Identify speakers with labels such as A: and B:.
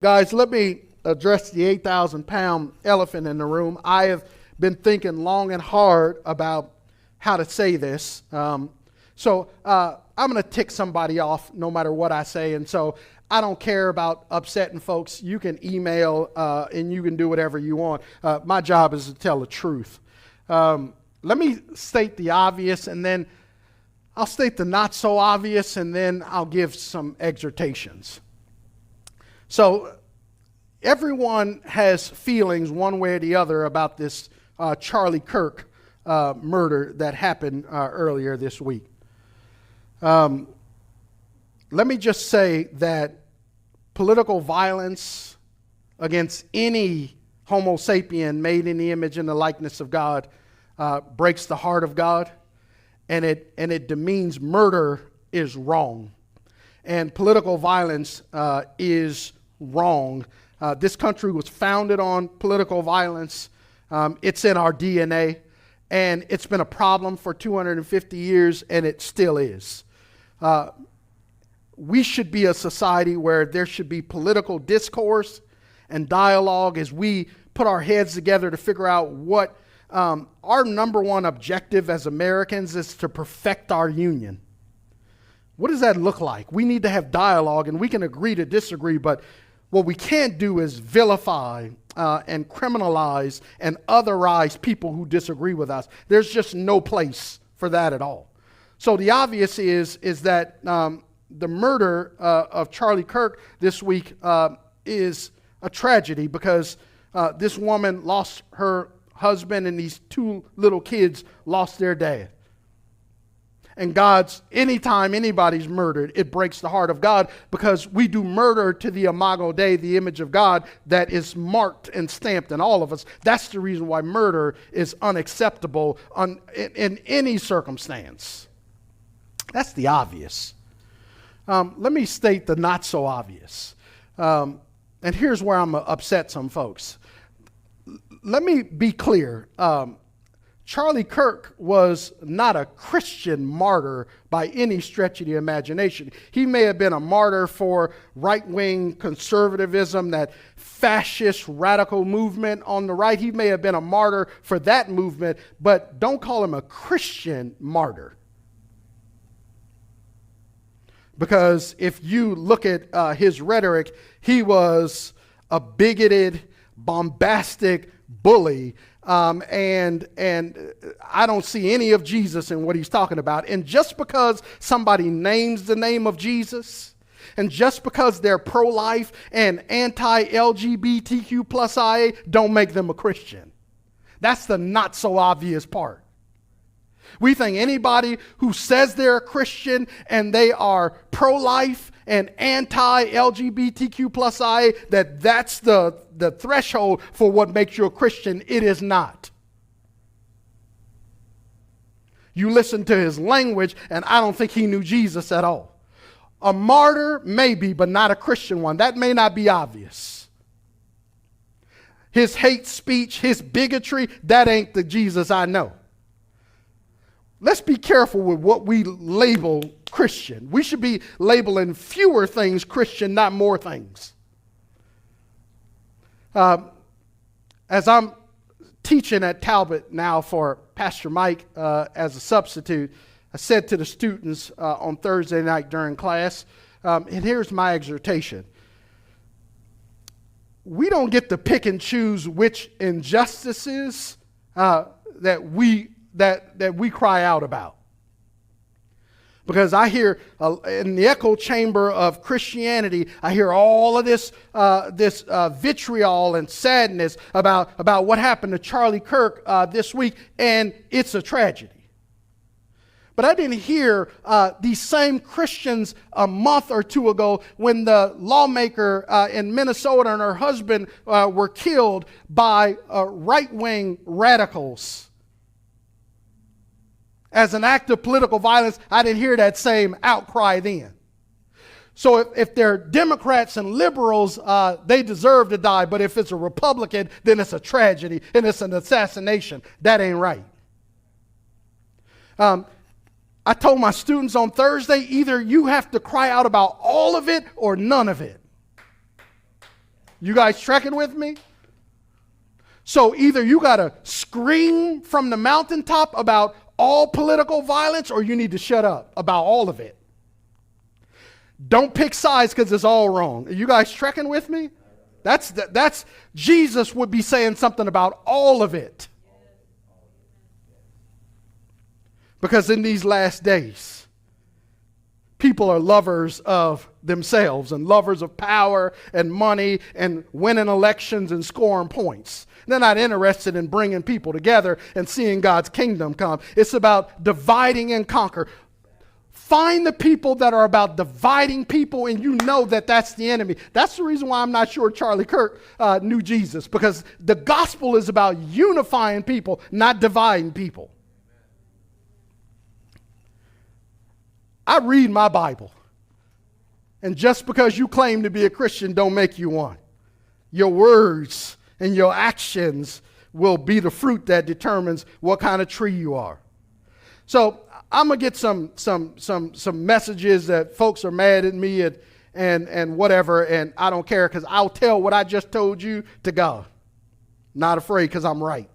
A: Guys, let me address the 8,000-pound elephant in the room. I have been thinking long and hard about how to say this. So I'm going to tick somebody off no matter what I say. And so I don't care about upsetting folks. You can email and you can do whatever you want. My job is to tell the truth. Let me state the obvious, and then I'll state the not so obvious, and then I'll give some exhortations. So everyone has feelings one way or the other about this Charlie Kirk murder that happened earlier this week. Let me just say that political violence against any Homo sapien made in the image and the likeness of God breaks the heart of God, and it demeans murder is wrong, and political violence is wrong. This country was founded on political violence. It's in our DNA, and it's been a problem for 250 years, and it still is. We should be a society where there should be political discourse and dialogue as we put our heads together to figure out what our number one objective as Americans is: to perfect our union. What does that look like? We need to have dialogue, and we can agree to disagree, but what we can't do is vilify and criminalize and otherize people who disagree with us. There's just no place for that at all. So the obvious is that the murder of Charlie Kirk this week is a tragedy, because this woman lost her husband, and these two little kids lost their dad. And anytime anybody's murdered, it breaks the heart of God, because we do murder to the imago Dei, the image of God that is marked and stamped in all of us. That's the reason why murder is unacceptable in any circumstance. That's the obvious. Let me state the not so obvious. And here's where I'm going to upset some folks. Let me be clear. Charlie Kirk was not a Christian martyr by any stretch of the imagination. He may have been a martyr for right-wing conservatism, that fascist radical movement on the right. He may have been a martyr for that movement, but don't call him a Christian martyr. Because if you look at his rhetoric, he was a bigoted, bombastic bully. And I don't see any of Jesus in what he's talking about. And just because somebody names the name of Jesus, and just because they're pro-life and anti-LGBTQ plus IA, don't make them a Christian. That's the not so obvious part. We think anybody who says they're a Christian and they are pro-life and anti-LGBTQ plus IA, that's the threshold for what makes you a Christian. It is not. You listen to his language, and I don't think he knew Jesus at all. A martyr, maybe, but not a Christian one. That may not be obvious. His hate speech, his bigotry, that ain't the Jesus I know. Let's be careful with what we label Christian. We should be labeling fewer things Christian, not more things. As I'm teaching at Talbot now for Pastor Mike as a substitute, I said to the students on Thursday night during class, and here's my exhortation. We don't get to pick and choose which injustices that we cry out about. Because I hear in the echo chamber of Christianity, I hear all of this vitriol and sadness about what happened to Charlie Kirk this week, and it's a tragedy. But I didn't hear these same Christians a month or two ago, when the lawmaker in Minnesota and her husband were killed by right-wing radicals. As an act of political violence, I didn't hear that same outcry then. So if they're Democrats and liberals, they deserve to die. But if it's a Republican, then it's a tragedy and it's an assassination. That ain't right. I told my students on Thursday, either you have to cry out about all of it or none of it. You guys trekking with me? So either you got to scream from the mountaintop about all political violence, or you need to shut up about all of it. Don't pick sides because it's all wrong. Are you guys trekking with me? That's Jesus would be saying something about all of it. Because in these last days, people are lovers of themselves and lovers of power and money and winning elections and scoring points. They're not interested in bringing people together and seeing God's kingdom come. It's about dividing and conquer. Find the people that are about dividing people, and you know that that's the enemy. That's the reason why I'm not sure Charlie Kirk knew Jesus, because the gospel is about unifying people, not dividing people. I read my Bible, and just because you claim to be a Christian don't make you one. Your words and your actions will be the fruit that determines what kind of tree you are. So I'm gonna get some messages that folks are mad at me and whatever, and I don't care, because I'll tell what I just told you to God. Not afraid, because I'm right.